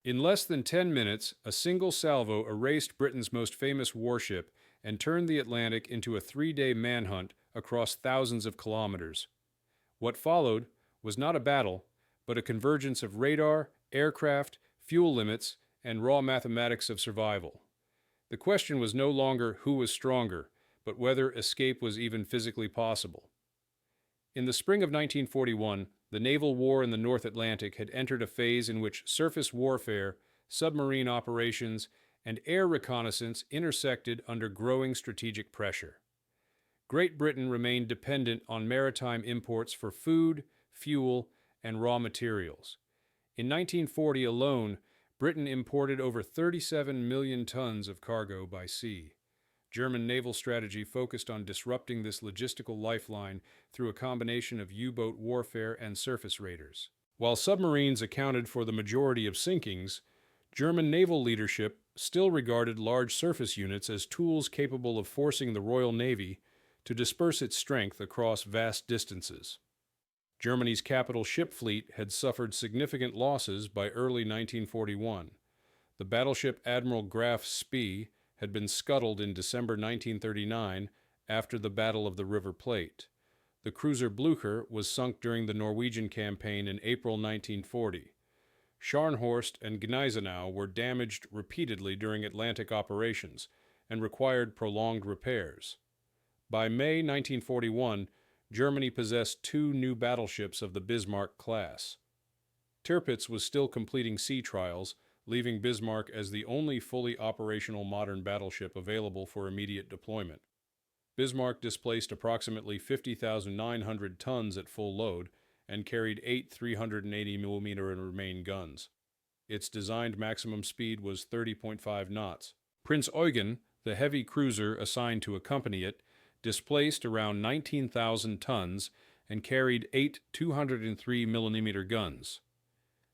In less than 10 minutes, a single salvo erased Britain's most famous warship and turned the Atlantic into a 3-day manhunt across thousands of kilometers. What followed was not a battle, but a convergence of radar, aircraft, fuel limits, and raw mathematics of survival. The question was no longer who was stronger, but whether escape was even physically possible. In the spring of 1941, the naval war in the North Atlantic had entered a phase in which surface warfare, submarine operations, and air reconnaissance intersected under growing strategic pressure. Great Britain remained dependent on maritime imports for food, fuel, and raw materials. In 1940 alone, Britain imported over 37 million tons of cargo by sea. German naval strategy focused on disrupting this logistical lifeline through a combination of U-boat warfare and surface raiders. While submarines accounted for the majority of sinkings, German naval leadership still regarded large surface units as tools capable of forcing the Royal Navy to disperse its strength across vast distances. Germany's capital ship fleet had suffered significant losses by early 1941. The battleship Admiral Graf Spee had been scuttled in December 1939 after the Battle of the River Plate. The cruiser Blücher was sunk during the Norwegian campaign in April 1940. Scharnhorst and Gneisenau were damaged repeatedly during Atlantic operations and required prolonged repairs. By May 1941, Germany possessed 2 new battleships of the Bismarck class. Tirpitz was still completing sea trials, leaving Bismarck as the only fully operational modern battleship available for immediate deployment. Bismarck displaced approximately 50,900 tons at full load and carried 8 380mm Remain guns. Its designed maximum speed was 30.5 knots. Prinz Eugen, the heavy cruiser assigned to accompany it, displaced around 19,000 tons and carried 8 203mm guns.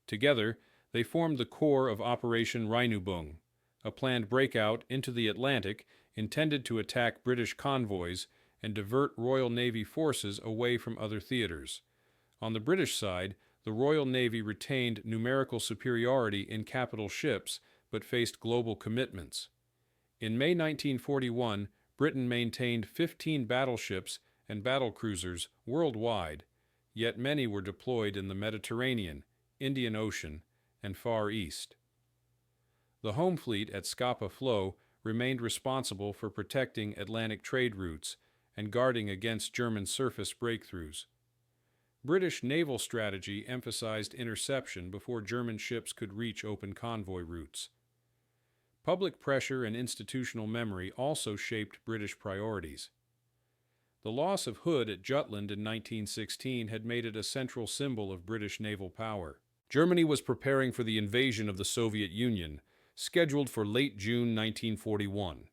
Together, they formed the core of Operation Rheinübung, a planned breakout into the Atlantic intended to attack British convoys and divert Royal Navy forces away from other theaters. On the British side, the Royal Navy retained numerical superiority in capital ships but faced global commitments. In May 1941, Britain maintained 15 battleships and battlecruisers worldwide, yet many were deployed in the Mediterranean, Indian Ocean, and Far East. The home fleet at Scapa Flow remained responsible for protecting Atlantic trade routes and guarding against German surface breakthroughs. British naval strategy emphasized interception before German ships could reach open convoy routes. Public pressure and institutional memory also shaped British priorities. The loss of Hood at Jutland in 1916 had made it a central symbol of British naval power. Germany was preparing for the invasion of the Soviet Union, scheduled for late June 1941.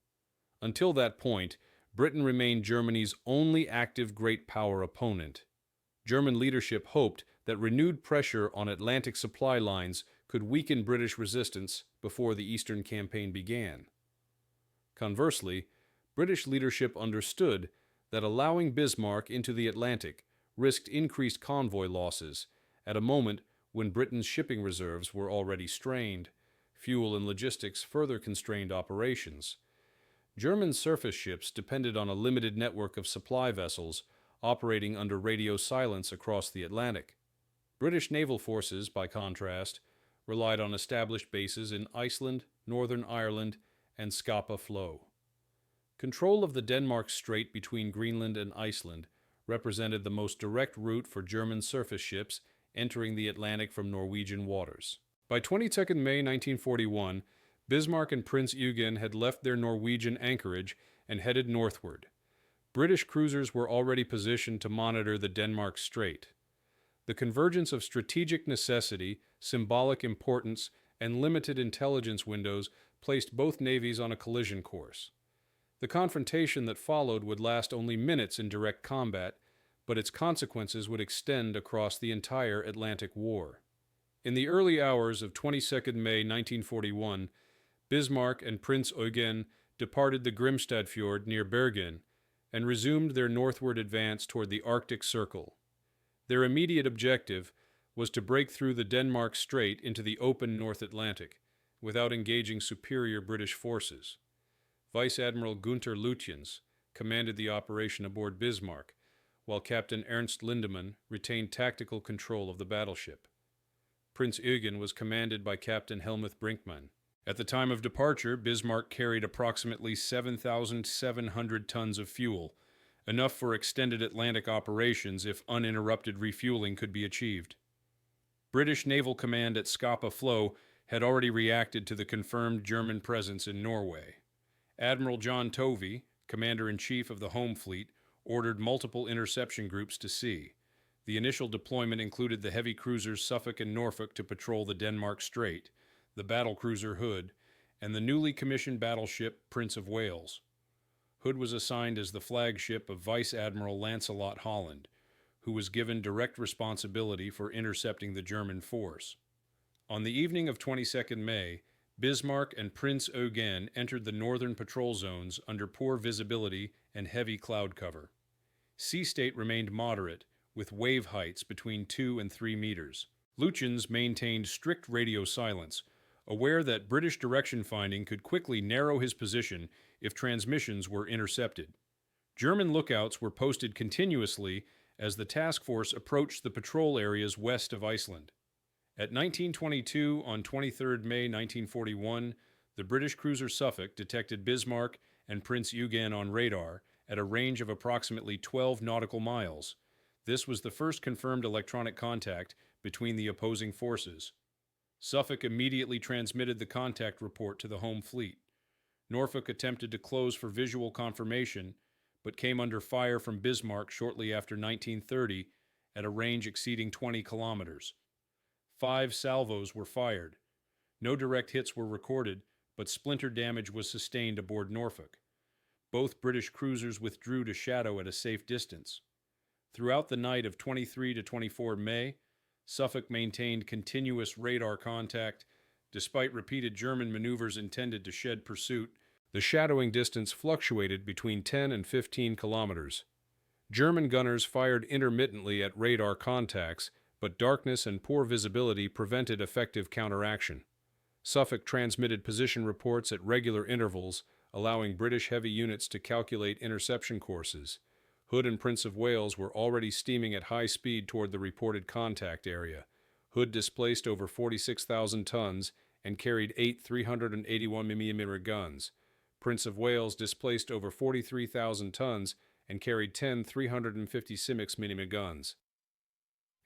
Until that point, Britain remained Germany's only active great power opponent. German leadership hoped that renewed pressure on Atlantic supply lines could weaken British resistance before the Eastern Campaign began. Conversely, British leadership understood that allowing Bismarck into the Atlantic risked increased convoy losses at a moment when Britain's shipping reserves were already strained. Fuel and logistics further constrained operations. German surface ships depended on a limited network of supply vessels operating under radio silence across the Atlantic. British naval forces, by contrast, relied on established bases in Iceland, Northern Ireland, and Scapa Flow. Control of the Denmark Strait between Greenland and Iceland represented the most direct route for German surface ships entering the Atlantic from Norwegian waters. By 22 May 1941, Bismarck and Prince Eugen had left their Norwegian anchorage and headed northward. British cruisers were already positioned to monitor the Denmark Strait. The convergence of strategic necessity, symbolic importance, and limited intelligence windows placed both navies on a collision course. The confrontation that followed would last only minutes in direct combat, but its consequences would extend across the entire Atlantic War. In the early hours of 22 May 1941, Bismarck and Prince Eugen departed the Grimstad Fjord near Bergen and resumed their northward advance toward the Arctic Circle. Their immediate objective was to break through the Denmark Strait into the open North Atlantic without engaging superior British forces. Vice Admiral Gunther Lutyens commanded the operation aboard Bismarck, while Captain Ernst Lindemann retained tactical control of the battleship. Prinz Eugen was commanded by Captain Helmuth Brinkmann. At the time of departure, Bismarck carried approximately 7,700 tons of fuel, enough for extended Atlantic operations if uninterrupted refueling could be achieved. British Naval Command at Scapa Flow had already reacted to the confirmed German presence in Norway. Admiral John Tovey, Commander-in-Chief of the Home Fleet, ordered multiple interception groups to sea. The initial deployment included the heavy cruisers Suffolk and Norfolk to patrol the Denmark Strait, the battlecruiser Hood, and the newly commissioned battleship Prince of Wales. Hood was assigned as the flagship of Vice Admiral Lancelot Holland, who was given direct responsibility for intercepting the German force. On the evening of 22nd May, Bismarck and Prinz Eugen entered the northern patrol zones under poor visibility and heavy cloud cover. Sea state remained moderate, with wave heights between 2 and 3 meters. Lutyens maintained strict radio silence, aware that British direction finding could quickly narrow his position if transmissions were intercepted. German lookouts were posted continuously as the task force approached the patrol areas west of Iceland. At 1922, on 23 May 1941, the British cruiser Suffolk detected Bismarck and Prinz Eugen on radar at a range of approximately 12 nautical miles. This was the first confirmed electronic contact between the opposing forces. Suffolk immediately transmitted the contact report to the home fleet. Norfolk attempted to close for visual confirmation, but came under fire from Bismarck shortly after 1930 at a range exceeding 20 kilometers. 5 salvos were fired. No direct hits were recorded, but splinter damage was sustained aboard Norfolk. Both British cruisers withdrew to shadow at a safe distance. Throughout the night of 23 to 24 May, Suffolk maintained continuous radar contact. Despite repeated German maneuvers intended to shed pursuit, the shadowing distance fluctuated between 10 and 15 kilometers. German gunners fired intermittently at radar contacts, but darkness and poor visibility prevented effective counteraction. Suffolk transmitted position reports at regular intervals, allowing British heavy units to calculate interception courses. Hood and Prince of Wales were already steaming at high speed toward the reported contact area. Hood displaced over 46,000 tons and carried 8 381mm guns. Prince of Wales displaced over 43,000 tons and carried 10 350mm guns.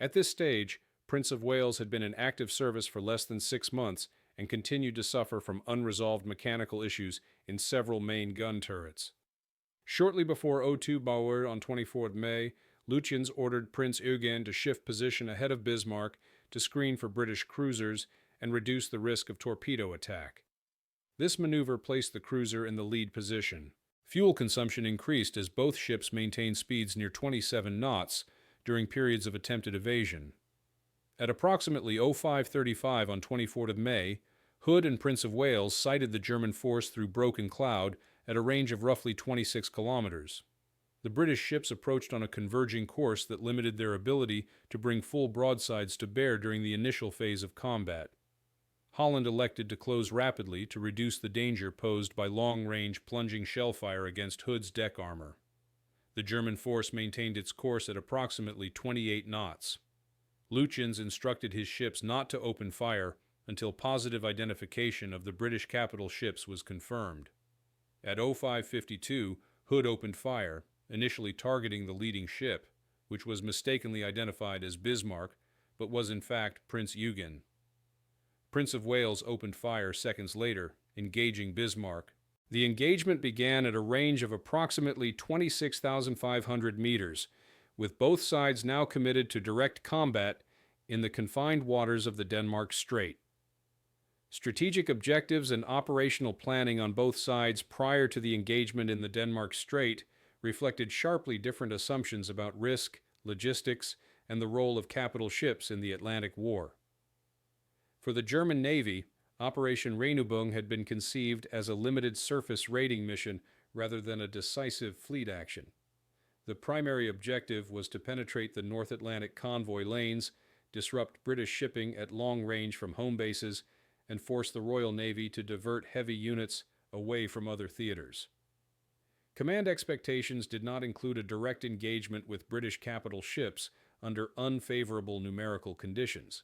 At this stage, Prince of Wales had been in active service for less than 6 months and continued to suffer from unresolved mechanical issues in several main gun turrets. Shortly before O2 Bauer on 24 May, Lutyens ordered Prinz Eugen to shift position ahead of Bismarck to screen for British cruisers and reduce the risk of torpedo attack. This maneuver placed the cruiser in the lead position. Fuel consumption increased as both ships maintained speeds near 27 knots during periods of attempted evasion. At approximately 05:35 on 24 May, Hood and Prince of Wales sighted the German force through broken cloud at a range of roughly 26 kilometers. The British ships approached on a converging course that limited their ability to bring full broadsides to bear during the initial phase of combat. Holland elected to close rapidly to reduce the danger posed by long-range plunging shell fire against Hood's deck armor. The German force maintained its course at approximately 28 knots. Lutyens instructed his ships not to open fire until positive identification of the British capital ships was confirmed. At 05:52, Hood opened fire, initially targeting the leading ship, which was mistakenly identified as Bismarck, but was in fact Prinz Eugen. Prince of Wales opened fire seconds later, engaging Bismarck. The engagement began at a range of approximately 26,500 meters, with both sides now committed to direct combat in the confined waters of the Denmark Strait. Strategic objectives and operational planning on both sides prior to the engagement in the Denmark Strait reflected sharply different assumptions about risk, logistics, and the role of capital ships in the Atlantic War. For the German Navy, Operation Regenbogen had been conceived as a limited surface raiding mission rather than a decisive fleet action. The primary objective was to penetrate the North Atlantic convoy lanes, disrupt British shipping at long range from home bases, and force the Royal Navy to divert heavy units away from other theaters. Command expectations did not include a direct engagement with British capital ships under unfavorable numerical conditions.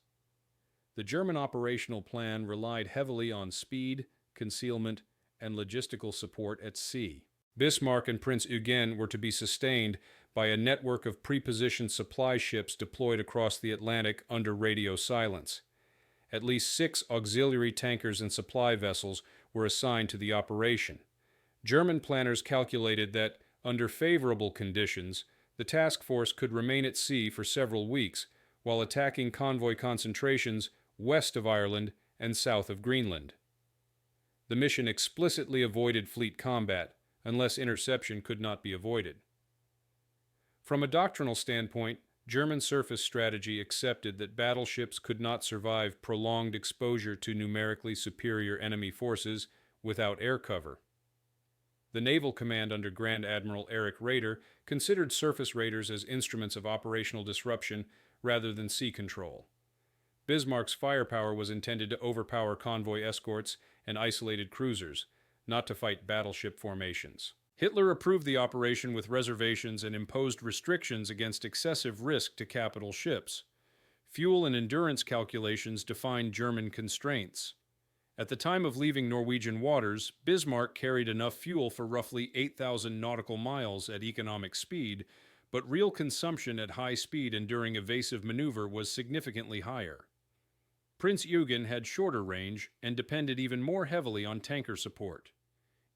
The German operational plan relied heavily on speed, concealment, and logistical support at sea. Bismarck and Prince Eugen were to be sustained by a network of prepositioned supply ships deployed across the Atlantic under radio silence. At least 6 auxiliary tankers and supply vessels were assigned to the operation. German planners calculated that, under favorable conditions, the task force could remain at sea for several weeks while attacking convoy concentrations west of Ireland and south of Greenland. The mission explicitly avoided fleet combat, unless interception could not be avoided. From a doctrinal standpoint, German surface strategy accepted that battleships could not survive prolonged exposure to numerically superior enemy forces without air cover. The Naval Command under Grand Admiral Erich Raeder considered surface raiders as instruments of operational disruption rather than sea control. Bismarck's firepower was intended to overpower convoy escorts and isolated cruisers, not to fight battleship formations. Hitler approved the operation with reservations and imposed restrictions against excessive risk to capital ships. Fuel and endurance calculations defined German constraints. At the time of leaving Norwegian waters, Bismarck carried enough fuel for roughly 8,000 nautical miles at economic speed, but real consumption at high speed and during evasive maneuver was significantly higher. Prince Eugen had shorter range and depended even more heavily on tanker support.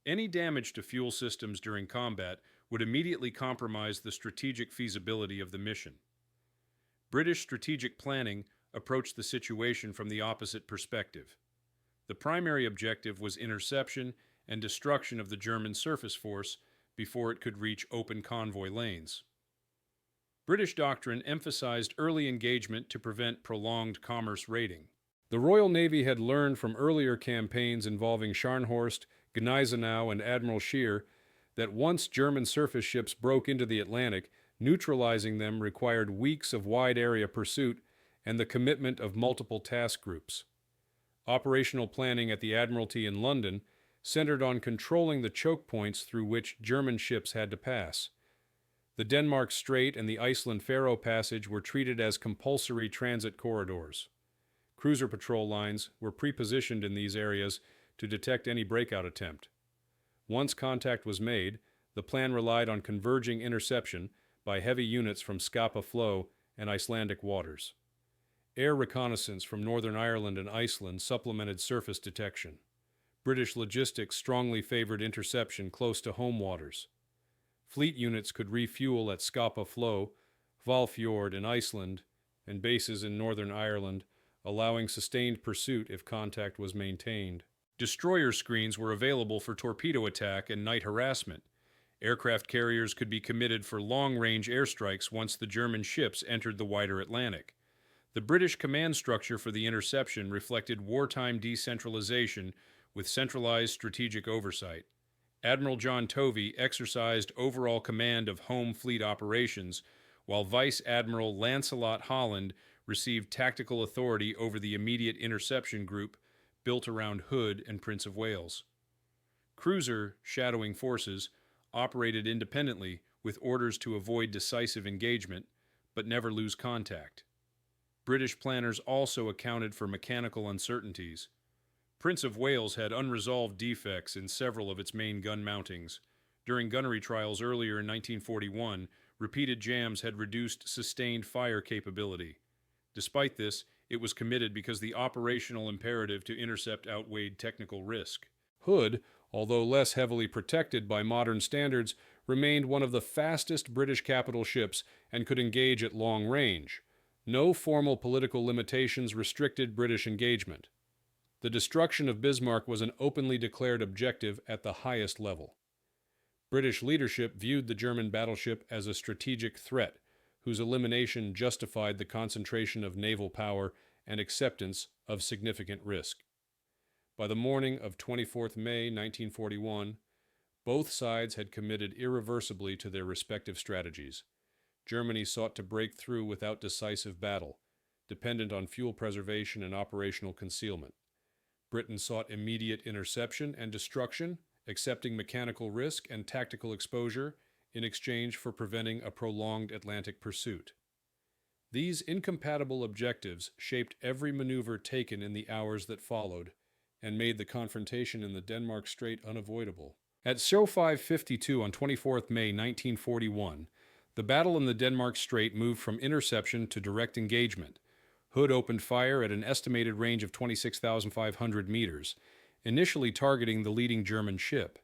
Any damage to fuel systems during combat would immediately compromise the strategic feasibility of the mission. British strategic planning approached the situation from the opposite perspective. The primary objective was interception and destruction of the German surface force before it could reach open convoy lanes. British doctrine emphasized early engagement to prevent prolonged commerce raiding. The Royal Navy had learned from earlier campaigns involving Scharnhorst, Gneisenau, and Admiral Scheer that once German surface ships broke into the Atlantic, neutralizing them required weeks of wide-area pursuit and the commitment of multiple task groups. Operational planning at the Admiralty in London centered on controlling the choke points through which German ships had to pass. The Denmark Strait and the Iceland-Faroe Passage were treated as compulsory transit corridors. Cruiser patrol lines were prepositioned in these areas to detect any breakout attempt. Once contact was made, the plan relied on converging interception by heavy units from Scapa Flow and Icelandic waters. Air reconnaissance from Northern Ireland and Iceland supplemented surface detection. British logistics strongly favored interception close to home waters. Fleet units could refuel at Scapa Flow, Hvalfjord in Iceland, and bases in Northern Ireland, allowing sustained pursuit if contact was maintained. Destroyer screens were available for torpedo attack and night harassment. Aircraft carriers could be committed for long-range airstrikes once the German ships entered the wider Atlantic. The British command structure for the interception reflected wartime decentralization with centralized strategic oversight. Admiral John Tovey exercised overall command of home fleet operations, while Vice Admiral Lancelot Holland received tactical authority over the immediate interception group built around Hood and Prince of Wales. Cruiser shadowing forces operated independently with orders to avoid decisive engagement, but never lose contact. British planners also accounted for mechanical uncertainties. Prince of Wales had unresolved defects in several of its main gun mountings. During gunnery trials earlier in 1941, repeated jams had reduced sustained fire capability. Despite this, it was committed because the operational imperative to intercept outweighed technical risk. Hood, although less heavily protected by modern standards, remained one of the fastest British capital ships and could engage at long range. No formal political limitations restricted British engagement. The destruction of Bismarck was an openly declared objective at the highest level. British leadership viewed the German battleship as a strategic threat, whose elimination justified the concentration of naval power and acceptance of significant risk. By the morning of 24 May 1941, both sides had committed irreversibly to their respective strategies. Germany sought to break through without decisive battle. dependent on fuel preservation and operational concealment. Britain sought immediate interception and destruction, accepting mechanical risk and tactical exposure in exchange for preventing a prolonged Atlantic pursuit. These incompatible objectives shaped every maneuver taken in the hours that followed and made the confrontation in the Denmark Strait unavoidable. At 05:52 on 24th May 1941, the battle in the Denmark Strait moved from interception to direct engagement. Hood opened fire at an estimated range of 26,500 meters, initially targeting the leading German ship.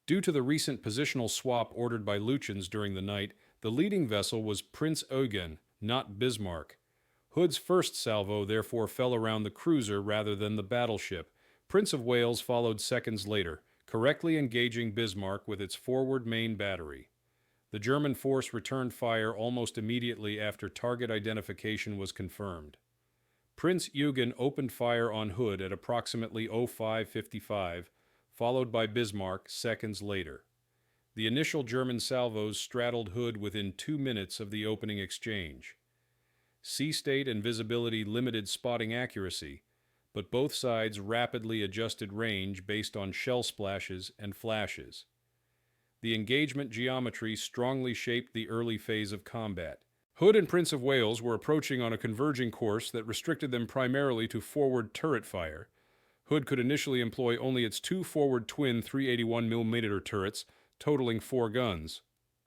Due to the recent positional swap ordered by Lütjens during the night, the leading vessel was Prince Eugen, not Bismarck. Hood's first salvo therefore fell around the cruiser rather than the battleship. Prince of Wales followed seconds later, correctly engaging Bismarck with its forward main battery. The German force returned fire almost immediately after target identification was confirmed. Prince Eugen opened fire on Hood at approximately 05:55, followed by Bismarck seconds later. The initial German salvos straddled Hood within 2 minutes of the opening exchange. Sea state and visibility limited spotting accuracy, but both sides rapidly adjusted range based on shell splashes and flashes. The engagement geometry strongly shaped the early phase of combat. Hood and Prince of Wales were approaching on a converging course that restricted them primarily to forward turret fire. Hood could initially employ only its 2 forward twin 381mm turrets, totaling 4 guns.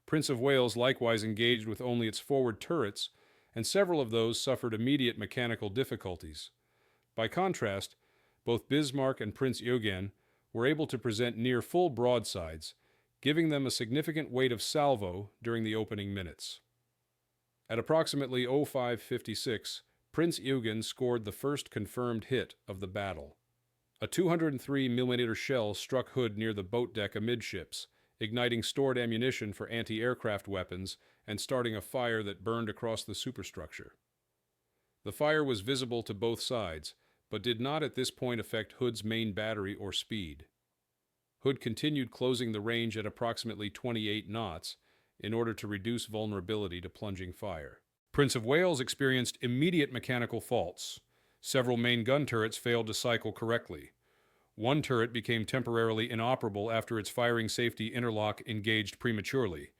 Prince of Wales likewise engaged with only its forward turrets, and several of those suffered immediate mechanical difficulties. By contrast, both Bismarck and Prince Eugen were able to present near full broadsides, giving them a significant weight of salvo during the opening minutes. At approximately 05:56, Prince Eugen scored the first confirmed hit of the battle. A 203mm shell struck Hood near the boat deck amidships, igniting stored ammunition for anti-aircraft weapons and starting a fire that burned across the superstructure. The fire was visible to both sides, but did not at this point affect Hood's main battery or speed. Hood continued closing the range at approximately 28 knots in order to reduce vulnerability to plunging fire. Prince of Wales experienced immediate mechanical faults. Several main gun turrets failed to cycle correctly. One turret became temporarily inoperable after its firing safety interlock engaged prematurely.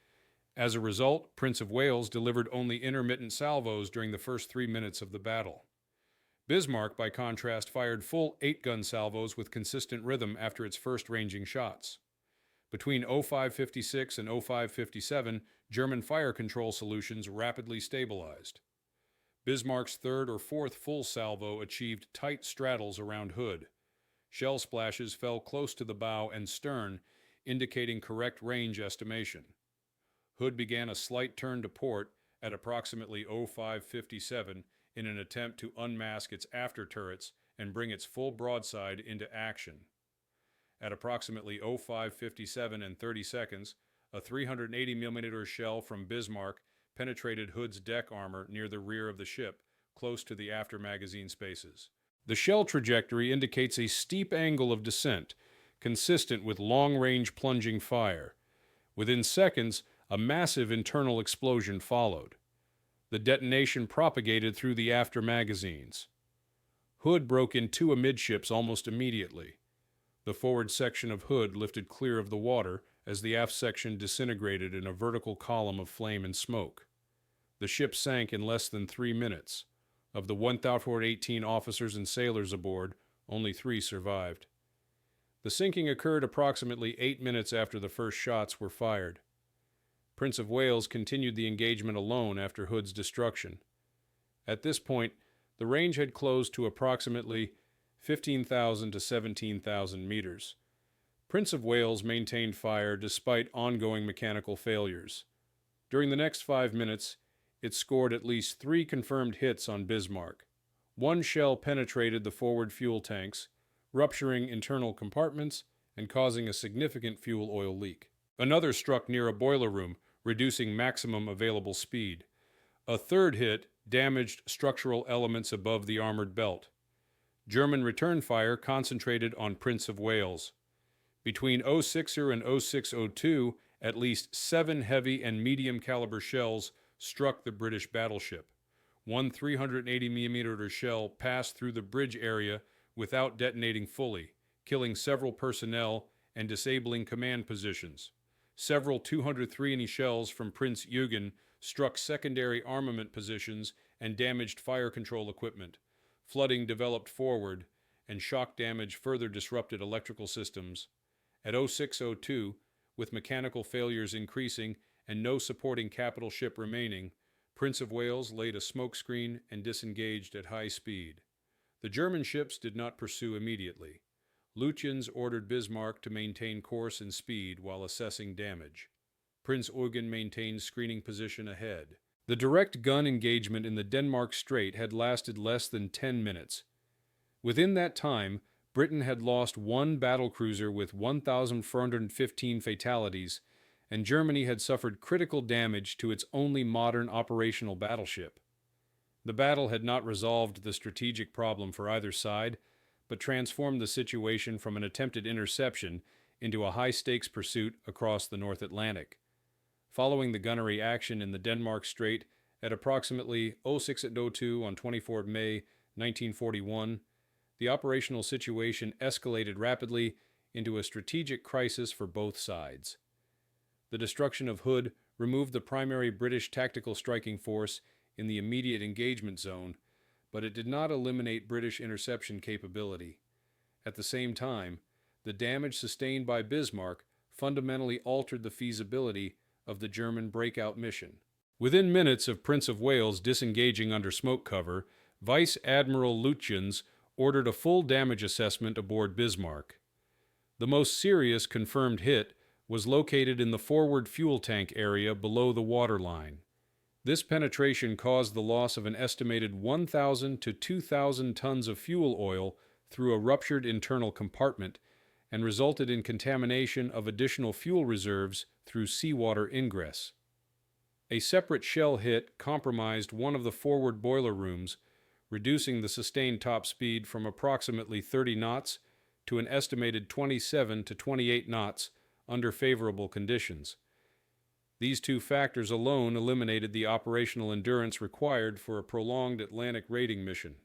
As a result, Prince of Wales delivered only intermittent salvos during the first 3 minutes of the battle. Bismarck, by contrast, fired full 8-gun salvos with consistent rhythm after its first ranging shots. Between 05:56 and 05:57, German fire control solutions rapidly stabilized. Bismarck's third or fourth full salvo achieved tight straddles around Hood. Shell splashes fell close to the bow and stern, indicating correct range estimation. Hood began a slight turn to port at approximately 05:57 in an attempt to unmask its after turrets and bring its full broadside into action. At approximately 05:57 and 30 seconds, a 380mm shell from Bismarck penetrated Hood's deck armor near the rear of the ship, close to the after magazine spaces. The shell trajectory indicates a steep angle of descent, consistent with long-range plunging fire. Within seconds, a massive internal explosion followed. The detonation propagated through the after magazines. Hood broke in 2 amidships almost immediately. The forward section of Hood lifted clear of the water as the aft section disintegrated in a vertical column of flame and smoke. The ship sank in less than 3 minutes. Of the 1,418 officers and sailors aboard, only 3 survived. The sinking occurred approximately 8 minutes after the first shots were fired. Prince of Wales continued the engagement alone after Hood's destruction. At this point, the range had closed to approximately 15,000 to 17,000 meters. Prince of Wales maintained fire despite ongoing mechanical failures. During the next 5 minutes, it scored at least 3 confirmed hits on Bismarck. 1 shell penetrated the forward fuel tanks, rupturing internal compartments and causing a significant fuel oil leak. Another struck near a boiler room, reducing maximum available speed. A third hit damaged structural elements above the armored belt. German return fire concentrated on Prince of Wales. Between 06er and 0602, at least 7 heavy and medium caliber shells struck the British battleship. One 380mm shell passed through the bridge area without detonating fully, killing several personnel and disabling command positions. Several 203 shells from Prince Eugen struck secondary armament positions and damaged fire control equipment. Flooding developed forward, and shock damage further disrupted electrical systems. At 0602, with mechanical failures increasing and no supporting capital ship remaining, Prince of Wales laid a smokescreen and disengaged at high speed. The German ships did not pursue immediately. Lütjens ordered Bismarck to maintain course and speed while assessing damage. Prince Eugen maintained screening position ahead. The direct gun engagement in the Denmark Strait had lasted less than 10 minutes. Within that time, Britain had lost one battlecruiser with 1,415 fatalities, and Germany had suffered critical damage to its only modern operational battleship. The battle had not resolved the strategic problem for either side, but transformed the situation from an attempted interception into a high-stakes pursuit across the North Atlantic. Following the gunnery action in the Denmark Strait at approximately 06:02 on 24 May 1941, the operational situation escalated rapidly into a strategic crisis for both sides. The destruction of Hood removed the primary British tactical striking force in the immediate engagement zone, but it did not eliminate British interception capability. At the same time, the damage sustained by Bismarck fundamentally altered the feasibility of the German breakout mission. Within minutes of Prince of Wales disengaging under smoke cover, Vice Admiral Lütjens ordered a full damage assessment aboard Bismarck. The most serious confirmed hit was located in the forward fuel tank area below the waterline. This penetration caused the loss of an estimated 1,000 to 2,000 tons of fuel oil through a ruptured internal compartment and resulted in contamination of additional fuel reserves through seawater ingress. A separate shell hit compromised one of the forward boiler rooms, reducing the sustained top speed from approximately 30 knots to an estimated 27 to 28 knots under favorable conditions. These two factors alone eliminated the operational endurance required for a prolonged Atlantic raiding mission.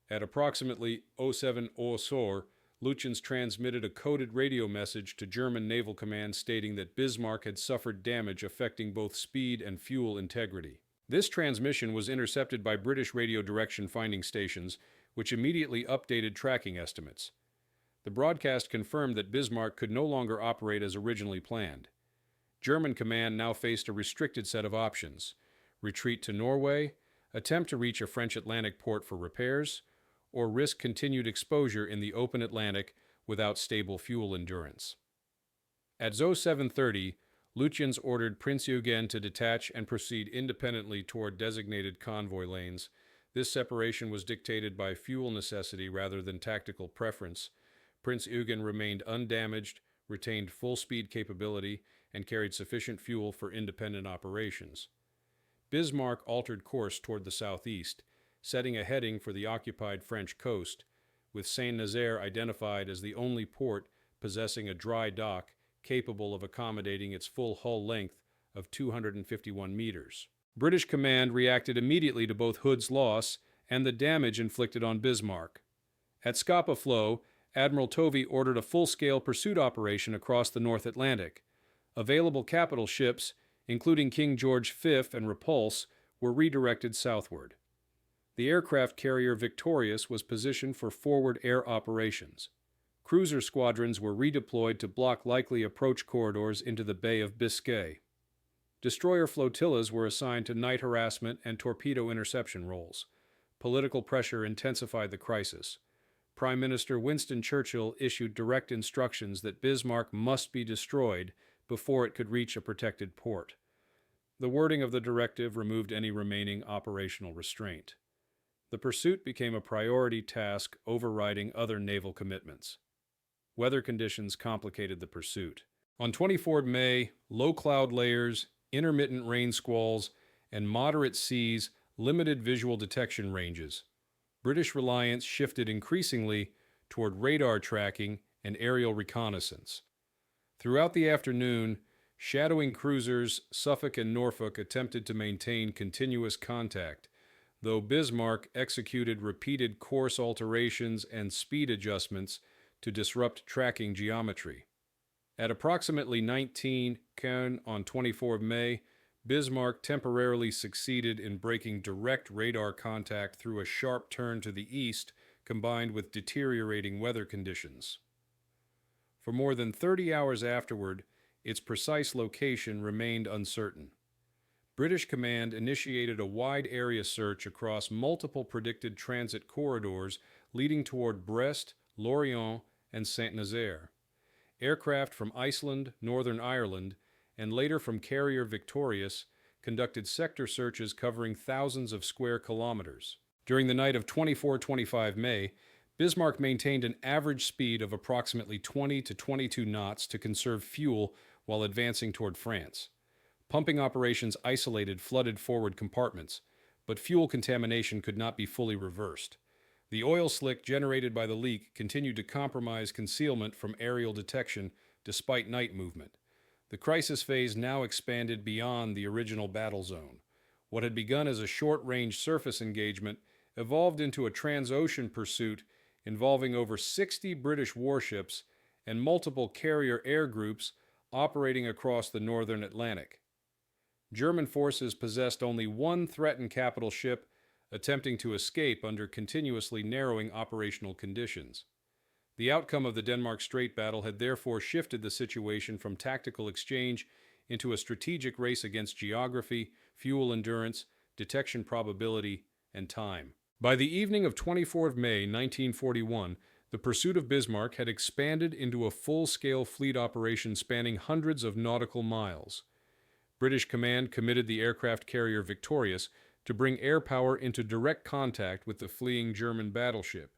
At approximately 07:00, Lütjens transmitted a coded radio message to German Naval Command stating that Bismarck had suffered damage affecting both speed and fuel integrity. This transmission was intercepted by British radio direction finding stations, which immediately updated tracking estimates. The broadcast confirmed that Bismarck could no longer operate as originally planned. German command now faced a restricted set of options: retreat to Norway, attempt to reach a French Atlantic port for repairs, or risk continued exposure in the open Atlantic without stable fuel endurance. At 07:30, Lütjens ordered Prince Eugen to detach and proceed independently toward designated convoy lanes. This separation was dictated by fuel necessity rather than tactical preference. Prince Eugen remained undamaged, retained full speed capability, and carried sufficient fuel for independent operations. Bismarck altered course toward the southeast, setting a heading for the occupied French coast, with Saint-Nazaire identified as the only port possessing a dry dock capable of accommodating its full hull length of 251 meters. British command reacted immediately to both Hood's loss and the damage inflicted on Bismarck. At Scapa Flow, Admiral Tovey ordered a full-scale pursuit operation across the North Atlantic. Available capital ships, including King George V and Repulse, were redirected southward. The aircraft carrier Victorious was positioned for forward air operations. Cruiser squadrons were redeployed to block likely approach corridors into the Bay of Biscay. Destroyer flotillas were assigned to night harassment and torpedo interception roles. Political pressure intensified the crisis. Prime Minister Winston Churchill issued direct instructions that Bismarck must be destroyed before it could reach a protected port. The wording of the directive removed any remaining operational restraint. The pursuit became a priority task overriding other naval commitments. Weather conditions complicated the pursuit. On 24 May, low cloud layers, intermittent rain squalls, and moderate seas limited visual detection ranges. British reliance shifted increasingly toward radar tracking and aerial reconnaissance. Throughout the afternoon, shadowing cruisers Suffolk and Norfolk attempted to maintain continuous contact, though Bismarck executed repeated course alterations and speed adjustments to disrupt tracking geometry. At approximately 19 Köln on 24 May, Bismarck temporarily succeeded in breaking direct radar contact through a sharp turn to the east combined with deteriorating weather conditions. For more than 30 hours afterward, its precise location remained uncertain. British command initiated a wide area search across multiple predicted transit corridors leading toward Brest, Lorient, and Saint-Nazaire. Aircraft from Iceland, Northern Ireland, and later from carrier Victorious conducted sector searches covering thousands of square kilometers. During the night of 24-25 May, Bismarck maintained an average speed of approximately 20 to 22 knots to conserve fuel while advancing toward France. Pumping operations isolated flooded forward compartments, but fuel contamination could not be fully reversed. The oil slick generated by the leak continued to compromise concealment from aerial detection despite night movement. The crisis phase now expanded beyond the original battle zone. What had begun as a short-range surface engagement evolved into a trans-ocean pursuit involving over 60 British warships and multiple carrier air groups operating across the northern Atlantic. German forces possessed only one threatened capital ship attempting to escape under continuously narrowing operational conditions. The outcome of the Denmark Strait battle had therefore shifted the situation from tactical exchange into a strategic race against geography, fuel endurance, detection probability, and time. By the evening of 24 May 1941, the pursuit of Bismarck had expanded into a full-scale fleet operation spanning hundreds of nautical miles. British command committed the aircraft carrier Victorious to bring air power into direct contact with the fleeing German battleship.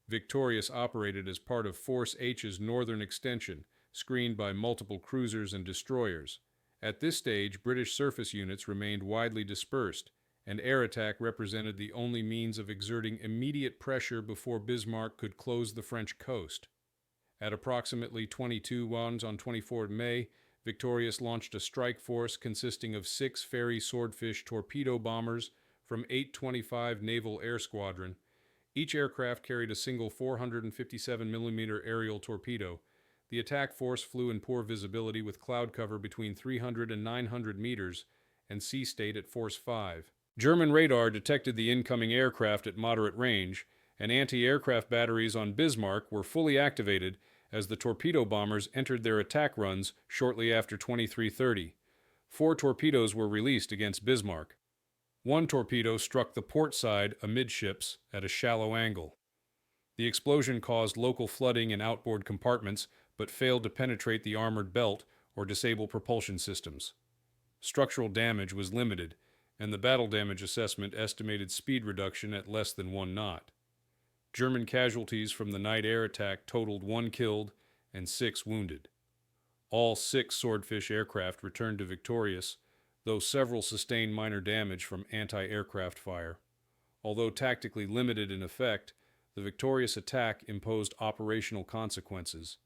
Victorious operated as part of Force H's northern extension, screened by multiple cruisers and destroyers. At this stage, British surface units remained widely dispersed, and air attack represented the only means of exerting immediate pressure before Bismarck could close the French coast. At approximately 22:01 on 24 May, Victorious launched a strike force consisting of 6 Fairey Swordfish torpedo bombers from 825 Naval Air Squadron. Each aircraft carried a single 457mm aerial torpedo. The attack force flew in poor visibility with cloud cover between 300 and 900 meters and sea state at force 5. German radar detected the incoming aircraft at moderate range, and anti-aircraft batteries on Bismarck were fully activated as the torpedo bombers entered their attack runs shortly after 23:30. 4 torpedoes were released against Bismarck. 1 torpedo struck the port side amidships at a shallow angle. The explosion caused local flooding in outboard compartments, but failed to penetrate the armored belt or disable propulsion systems. Structural damage was limited, and the battle damage assessment estimated speed reduction at less than 1 knot. German casualties from the night air attack totaled 1 killed and 6 wounded. All 6 Swordfish aircraft returned to Victorious, though several sustained minor damage from anti-aircraft fire. Although tactically limited in effect, the Victorious attack imposed operational consequences.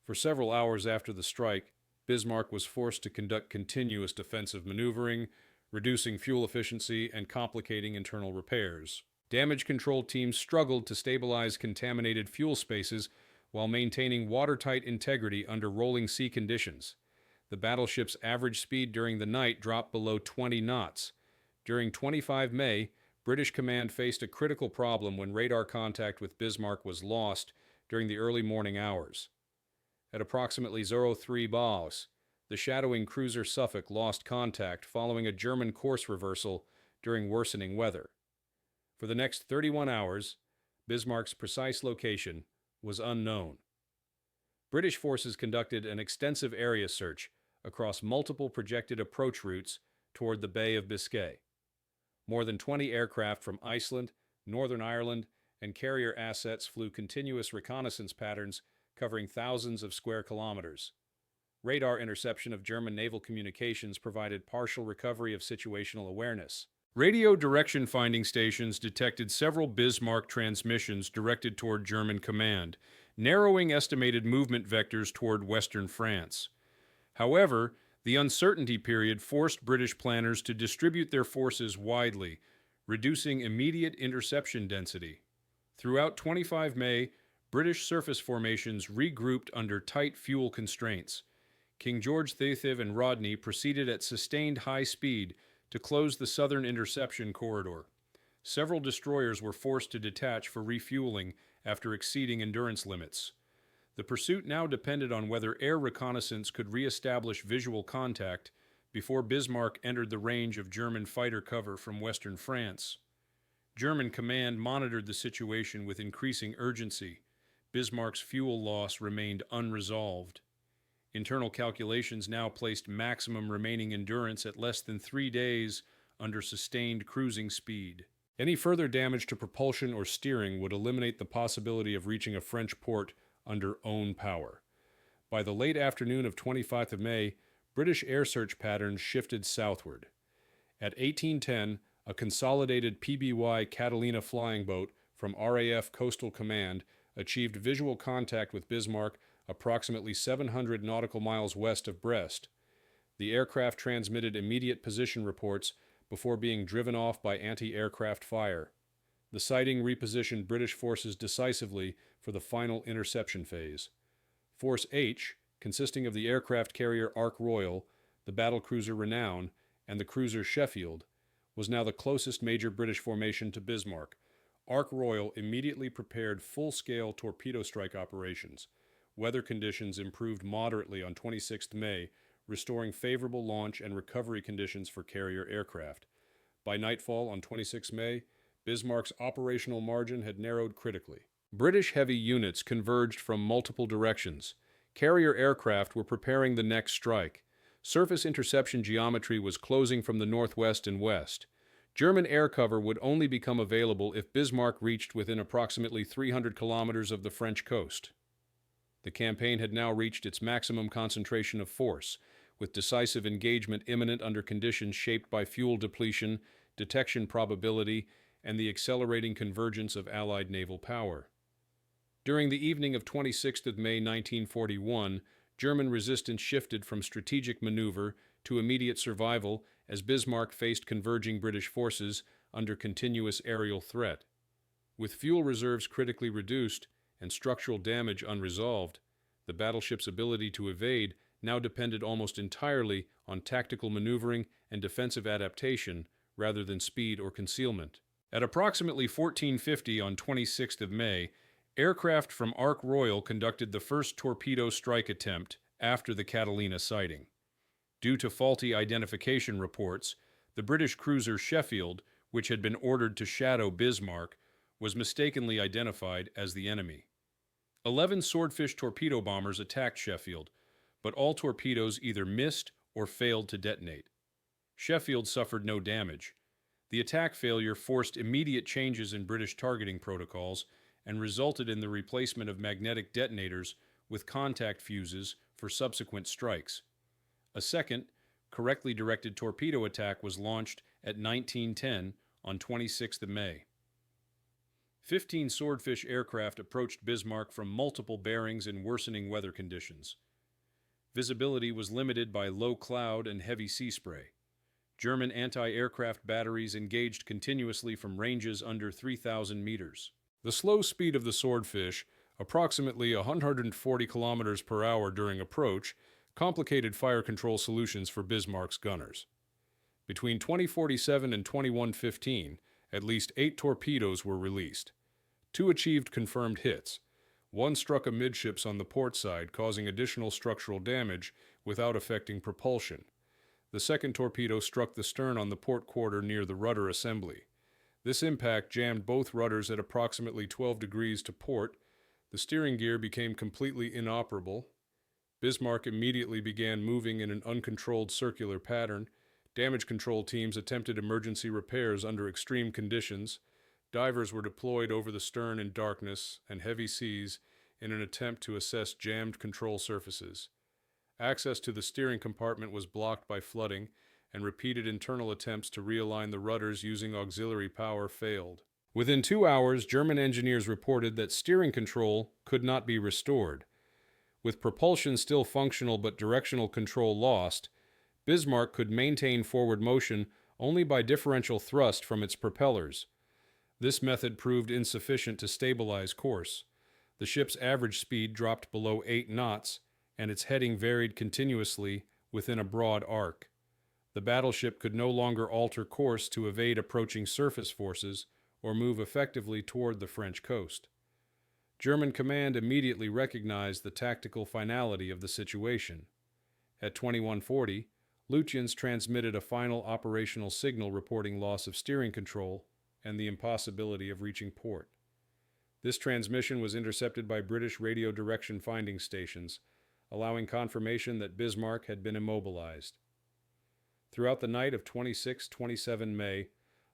For several hours after the strike, Bismarck was forced to conduct continuous defensive maneuvering, reducing fuel efficiency and complicating internal repairs. Damage control teams struggled to stabilize contaminated fuel spaces while maintaining watertight integrity under rolling sea conditions. The battleship's average speed during the night dropped below 20 knots. During 25 May, British command faced a critical problem when radar contact with Bismarck was lost during the early morning hours. At approximately 03 Baus, the shadowing cruiser Suffolk lost contact following a German course reversal during worsening weather. For the next 31 hours, Bismarck's precise location was unknown. British forces conducted an extensive area search across multiple projected approach routes toward the Bay of Biscay. More than 20 aircraft from Iceland, Northern Ireland, and carrier assets flew continuous reconnaissance patterns covering thousands of square kilometers. Radar interception of German naval communications provided partial recovery of situational awareness. Radio direction finding stations detected several Bismarck transmissions directed toward German command, narrowing estimated movement vectors toward western France. However, the uncertainty period forced British planners to distribute their forces widely, reducing immediate interception density. Throughout 25 May, British surface formations regrouped under tight fuel constraints. King George Theithiv and Rodney proceeded at sustained high speed to close the southern interception corridor. Several destroyers were forced to detach for refueling after exceeding endurance limits. The pursuit now depended on whether air reconnaissance could re-establish visual contact before Bismarck entered the range of German fighter cover from western France. German command monitored the situation with increasing urgency. Bismarck's fuel loss remained unresolved. Internal calculations now placed maximum remaining endurance at less than 3 days under sustained cruising speed. Any further damage to propulsion or steering would eliminate the possibility of reaching a French port under own power. By the late afternoon of 25th of May, British air search patterns shifted southward. At 1810, a consolidated PBY Catalina flying boat from RAF Coastal Command achieved visual contact with Bismarck approximately 700 nautical miles west of Brest. The aircraft transmitted immediate position reports before being driven off by anti-aircraft fire. The sighting repositioned British forces decisively for the final interception phase. Force H, consisting of the aircraft carrier Ark Royal, the battlecruiser Renown, and the cruiser Sheffield, was now the closest major British formation to Bismarck. Ark Royal immediately prepared full-scale torpedo strike operations. Weather conditions improved moderately on 26 May, restoring favorable launch and recovery conditions for carrier aircraft. By nightfall on 26 May, Bismarck's operational margin had narrowed critically. British heavy units converged from multiple directions. Carrier aircraft were preparing the next strike. Surface interception geometry was closing from the northwest and west. German air cover would only become available if Bismarck reached within approximately 300 kilometers of the French coast. The campaign had now reached its maximum concentration of force, with decisive engagement imminent under conditions shaped by fuel depletion, detection probability, and the accelerating convergence of Allied naval power. During the evening of 26th of May 1941, German resistance shifted from strategic maneuver to immediate survival as Bismarck faced converging British forces under continuous aerial threat. With fuel reserves critically reduced and structural damage unresolved, the battleship's ability to evade now depended almost entirely on tactical maneuvering and defensive adaptation rather than speed or concealment. At approximately 14:50 on 26th of May, aircraft from Ark Royal conducted the first torpedo strike attempt after the Catalina sighting. Due to faulty identification reports, the British cruiser Sheffield, which had been ordered to shadow Bismarck, was mistakenly identified as the enemy. 11 Swordfish torpedo bombers attacked Sheffield, but all torpedoes either missed or failed to detonate. Sheffield suffered no damage. The attack failure forced immediate changes in British targeting protocols and resulted in the replacement of magnetic detonators with contact fuses for subsequent strikes. A second, correctly directed torpedo attack was launched at 1910 on 26th of May. 15 Swordfish aircraft approached Bismarck from multiple bearings in worsening weather conditions. Visibility was limited by low cloud and heavy sea spray. German anti-aircraft batteries engaged continuously from ranges under 3,000 meters. The slow speed of the Swordfish, approximately 140 kilometers per hour during approach, complicated fire control solutions for Bismarck's gunners. Between 2047 and 2115, at least 8 torpedoes were released. 2 achieved confirmed hits. 1 struck amidships on the port side, causing additional structural damage without affecting propulsion. The second torpedo struck the stern on the port quarter near the rudder assembly. This impact jammed both rudders at approximately 12 degrees to port. The steering gear became completely inoperable. Bismarck immediately began moving in an uncontrolled circular pattern. Damage control teams attempted emergency repairs under extreme conditions. Divers were deployed over the stern in darkness and heavy seas in an attempt to assess jammed control surfaces. Access to the steering compartment was blocked by flooding, and repeated internal attempts to realign the rudders using auxiliary power failed. Within 2 hours, German engineers reported that steering control could not be restored. With propulsion still functional but directional control lost, Bismarck could maintain forward motion only by differential thrust from its propellers. This method proved insufficient to stabilize course. The ship's average speed dropped below 8 knots, and its heading varied continuously within a broad arc. The battleship could no longer alter course to evade approaching surface forces or move effectively toward the French coast. German command immediately recognized the tactical finality of the situation. At 21:40, Lutyens transmitted a final operational signal reporting loss of steering control and the impossibility of reaching port. This transmission was intercepted by British radio direction finding stations, allowing confirmation that Bismarck had been immobilized. Throughout the night of 26-27 May,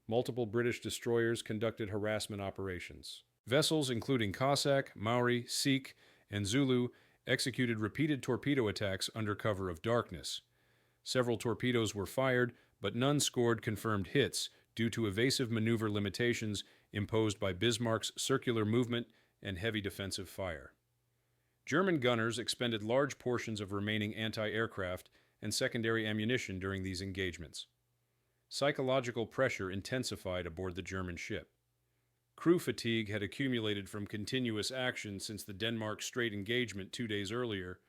multiple British destroyers conducted harassment operations. Vessels including Cossack, Maori, Sikh, and Zulu executed repeated torpedo attacks under cover of darkness. Several torpedoes were fired, but none scored confirmed hits due to evasive maneuver limitations imposed by Bismarck's circular movement and heavy defensive fire. German gunners expended large portions of remaining anti-aircraft and secondary ammunition during these engagements. Psychological pressure intensified aboard the German ship. Crew fatigue had accumulated from continuous action since the Denmark-Strait engagement 2 days earlier.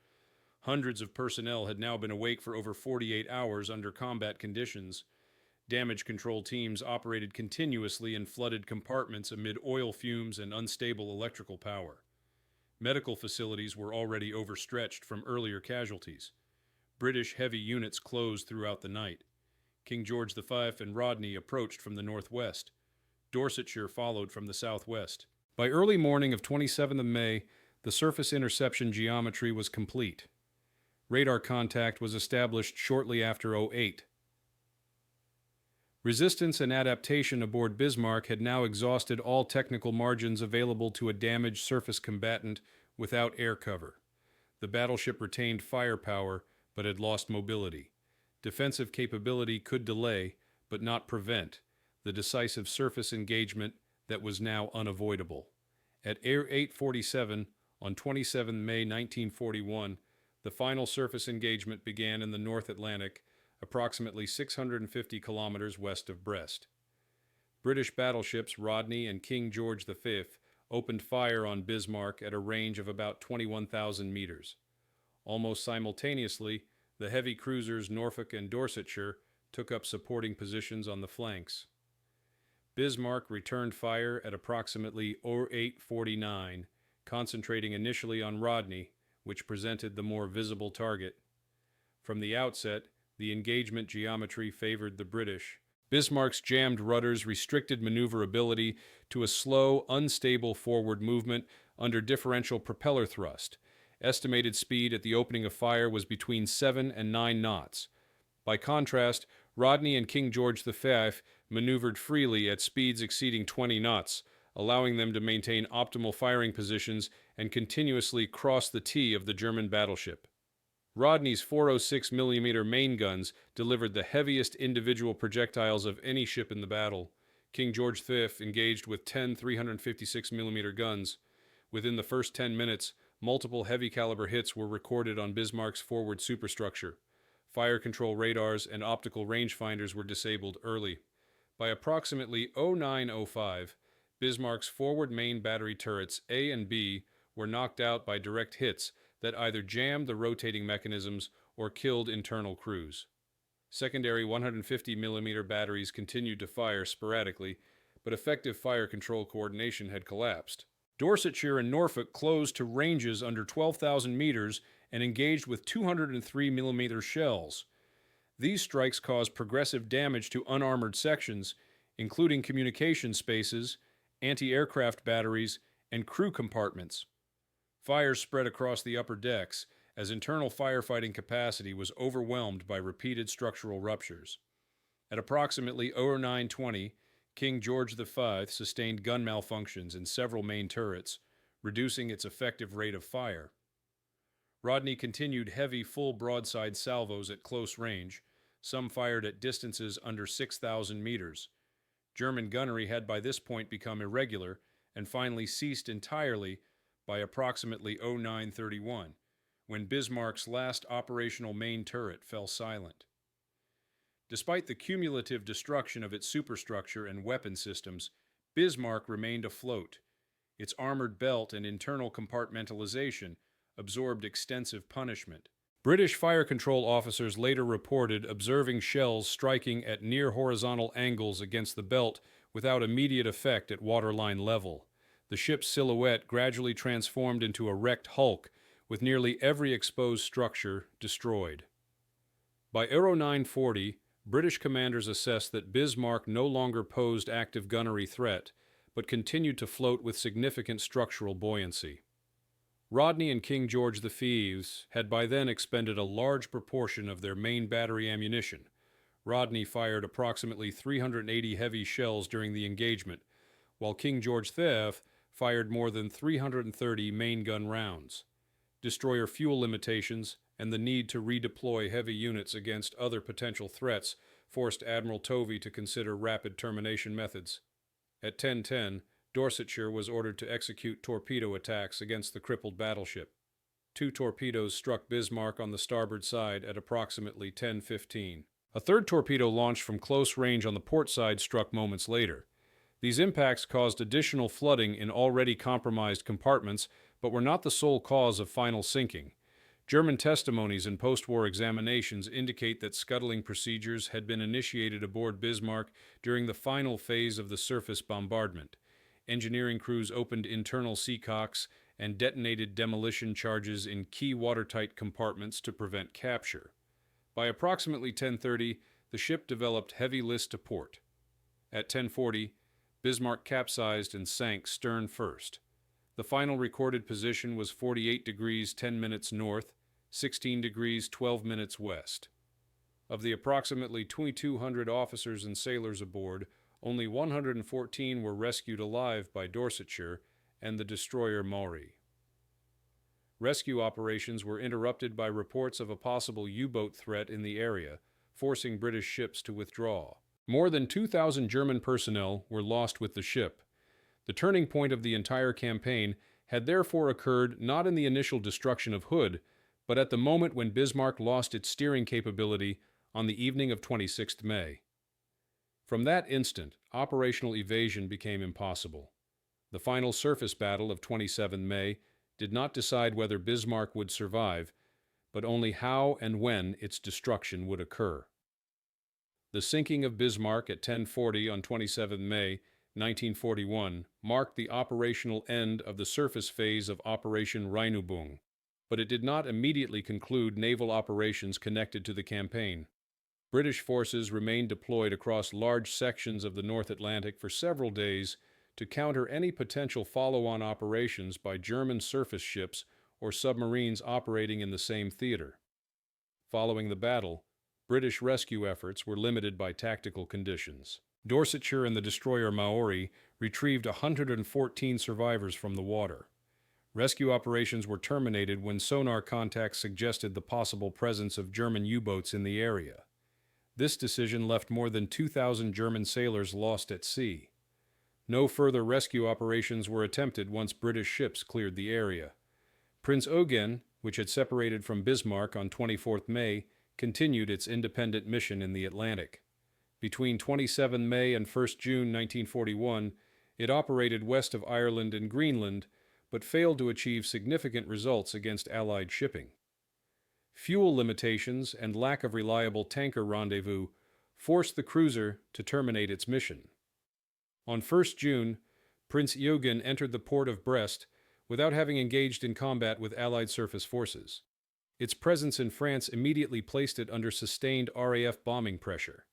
Hundreds of personnel had now been awake for over 48 hours under combat conditions. Damage control teams operated continuously in flooded compartments amid oil fumes and unstable electrical power. Medical facilities were already overstretched from earlier casualties. British heavy units closed throughout the night. King George V and Rodney approached from the northwest. Dorsetshire followed from the southwest. By early morning of 27th of May, the surface interception geometry was complete. Radar contact was established shortly after 08. Resistance and adaptation aboard Bismarck had now exhausted all technical margins available to a damaged surface combatant without air cover. The battleship retained firepower, but had lost mobility. Defensive capability could delay, but not prevent, the decisive surface engagement that was now unavoidable. At 8:47 on 27 May 1941, the final surface engagement began in the North Atlantic, approximately 650 kilometers west of Brest. British battleships Rodney and King George V opened fire on Bismarck at a range of about 21,000 meters. Almost simultaneously, the heavy cruisers Norfolk and Dorsetshire took up supporting positions on the flanks. Bismarck returned fire at approximately 08:49, concentrating initially on Rodney, which presented the more visible target. From the outset, the engagement geometry favored the British. Bismarck's jammed rudders restricted maneuverability to a slow, unstable forward movement under differential propeller thrust. Estimated speed at the opening of fire was between 7 and 9 knots. By contrast, Rodney and King George V maneuvered freely at speeds exceeding 20 knots, allowing them to maintain optimal firing positions and continuously cross the T of the German battleship. Rodney's 406 mm main guns delivered the heaviest individual projectiles of any ship in the battle. King George V engaged with 10 356 mm guns. Within the first 10 minutes, multiple heavy-caliber hits were recorded on Bismarck's forward superstructure. Fire control radars and optical rangefinders were disabled early. By approximately 09:05, Bismarck's forward main battery turrets A and B were knocked out by direct hits that either jammed the rotating mechanisms or killed internal crews. Secondary 150 mm batteries continued to fire sporadically, but effective fire control coordination had collapsed. Dorsetshire and Norfolk closed to ranges under 12,000 meters and engaged with 203 mm shells. These strikes caused progressive damage to unarmored sections, including communication spaces, anti-aircraft batteries, and crew compartments. Fires spread across the upper decks as internal firefighting capacity was overwhelmed by repeated structural ruptures. At approximately 09:20, King George V sustained gun malfunctions in several main turrets, reducing its effective rate of fire. Rodney continued heavy full broadside salvos at close range, some fired at distances under 6,000 meters. German gunnery had by this point become irregular and finally ceased entirely by approximately 09:31, when Bismarck's last operational main turret fell silent. Despite the cumulative destruction of its superstructure and weapon systems, Bismarck remained afloat. Its armored belt and internal compartmentalization absorbed extensive punishment. British fire control officers later reported observing shells striking at near horizontal angles against the belt without immediate effect at waterline level. The ship's silhouette gradually transformed into a wrecked hulk, with nearly every exposed structure destroyed. By Aero 940, British commanders assessed that Bismarck no longer posed active gunnery threat, but continued to float with significant structural buoyancy. Rodney and King George V had by then expended a large proportion of their main battery ammunition. Rodney fired approximately 380 heavy shells during the engagement, while King George V fired more than 330 main gun rounds. Destroyer fuel limitations and the need to redeploy heavy units against other potential threats forced Admiral Tovey to consider rapid termination methods. At 10:10, Dorsetshire was ordered to execute torpedo attacks against the crippled battleship. 2 torpedoes struck Bismarck on the starboard side at approximately 10:15. A third torpedo launched from close range on the port side struck moments later. These impacts caused additional flooding in already compromised compartments, but were not the sole cause of final sinking. German testimonies and post-war examinations indicate that scuttling procedures had been initiated aboard Bismarck during the final phase of the surface bombardment. Engineering crews opened internal seacocks and detonated demolition charges in key watertight compartments to prevent capture. By approximately 10:30, the ship developed heavy list to port. At 10:40, Bismarck capsized and sank stern first. The final recorded position was 48 degrees 10 minutes north, 16 degrees 12 minutes west. Of the approximately 2,200 officers and sailors aboard, only 114 were rescued alive by Dorsetshire and the destroyer Maury. Rescue operations were interrupted by reports of a possible U-boat threat in the area, forcing British ships to withdraw. More than 2,000 German personnel were lost with the ship. The turning point of the entire campaign had therefore occurred not in the initial destruction of Hood, but at the moment when Bismarck lost its steering capability on the evening of 26 May. From that instant, operational evasion became impossible. The final surface battle of 27 May did not decide whether Bismarck would survive, but only how and when its destruction would occur. The sinking of Bismarck at 10:40 on 27 May 1941 marked the operational end of the surface phase of Operation Rheinübung, but it did not immediately conclude naval operations connected to the campaign. British forces remained deployed across large sections of the North Atlantic for several days to counter any potential follow-on operations by German surface ships or submarines operating in the same theater. Following the battle, British rescue efforts were limited by tactical conditions. Dorsetshire and the destroyer Maori retrieved 114 survivors from the water. Rescue operations were terminated when sonar contacts suggested the possible presence of German U-boats in the area. This decision left more than 2,000 German sailors lost at sea. No further rescue operations were attempted once British ships cleared the area. Prince Eugen, which had separated from Bismarck on 24 May, continued its independent mission in the Atlantic. Between 27 May and 1 June 1941, it operated west of Ireland and Greenland, but failed to achieve significant results against Allied shipping. Fuel limitations and lack of reliable tanker rendezvous forced the cruiser to terminate its mission. On 1 June, Prince Eugen entered the port of Brest without having engaged in combat with Allied surface forces. Its presence in France immediately placed it under sustained RAF bombing pressure.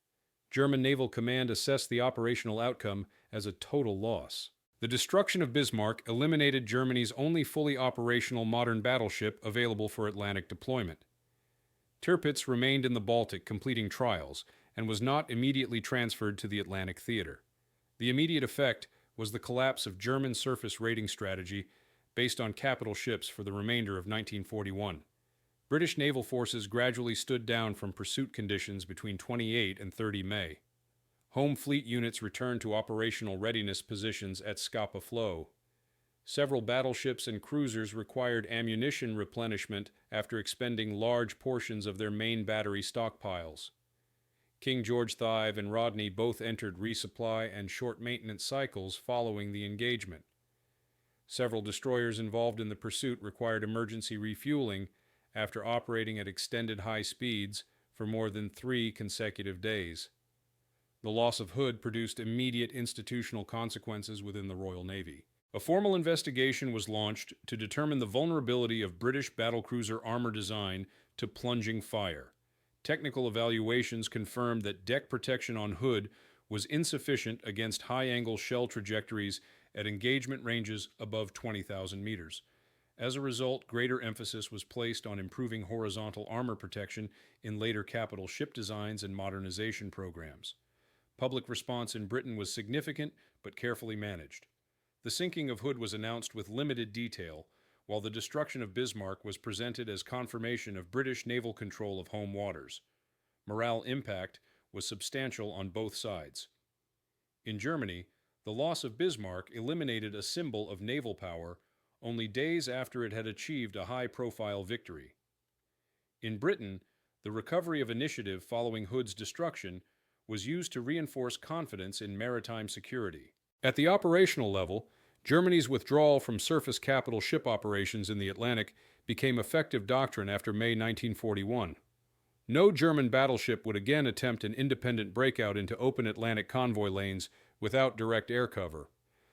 German Naval Command assessed the operational outcome as a total loss. The destruction of Bismarck eliminated Germany's only fully operational modern battleship available for Atlantic deployment. Tirpitz remained in the Baltic completing trials and was not immediately transferred to the Atlantic theater. The immediate effect was the collapse of German surface raiding strategy based on capital ships for the remainder of 1941. British naval forces gradually stood down from pursuit conditions between 28 and 30 May. Home fleet units returned to operational readiness positions at Scapa Flow. Several battleships and cruisers required ammunition replenishment after expending large portions of their main battery stockpiles. King George V and Rodney both entered resupply and short maintenance cycles following the engagement. Several destroyers involved in the pursuit required emergency refueling after operating at extended high speeds for more than 3 consecutive days. The loss of Hood produced immediate institutional consequences within the Royal Navy. A formal investigation was launched to determine the vulnerability of British battlecruiser armor design to plunging fire. Technical evaluations confirmed that deck protection on Hood was insufficient against high-angle shell trajectories at engagement ranges above 20,000 meters. As a result, greater emphasis was placed on improving horizontal armor protection in later capital ship designs and modernization programs. Public response in Britain was significant but carefully managed. The sinking of Hood was announced with limited detail, while the destruction of Bismarck was presented as confirmation of British naval control of home waters. Morale impact was substantial on both sides. In Germany, the loss of Bismarck eliminated a symbol of naval power only days after it had achieved a high-profile victory. In Britain, the recovery of initiative following Hood's destruction was used to reinforce confidence in maritime security. At the operational level, Germany's withdrawal from surface capital ship operations in the Atlantic became effective doctrine after May 1941. No German battleship would again attempt an independent breakout into open Atlantic convoy lanes without direct air cover.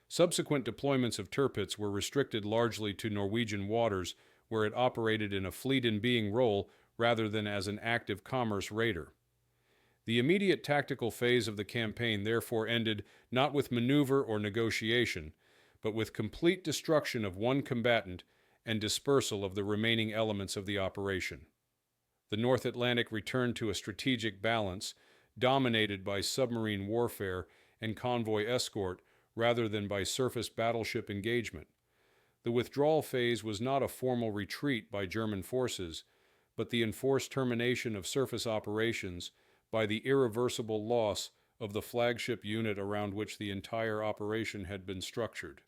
Subsequent deployments of Tirpitz were restricted largely to Norwegian waters, where it operated in a fleet-in-being role rather than as an active commerce raider. The immediate tactical phase of the campaign therefore ended not with maneuver or negotiation, but with complete destruction of one combatant and dispersal of the remaining elements of the operation. The North Atlantic returned to a strategic balance, dominated by submarine warfare and convoy escort rather than by surface battleship engagement. The withdrawal phase was not a formal retreat by German forces, but the enforced termination of surface operations by the irreversible loss of the flagship unit around which the entire operation had been structured.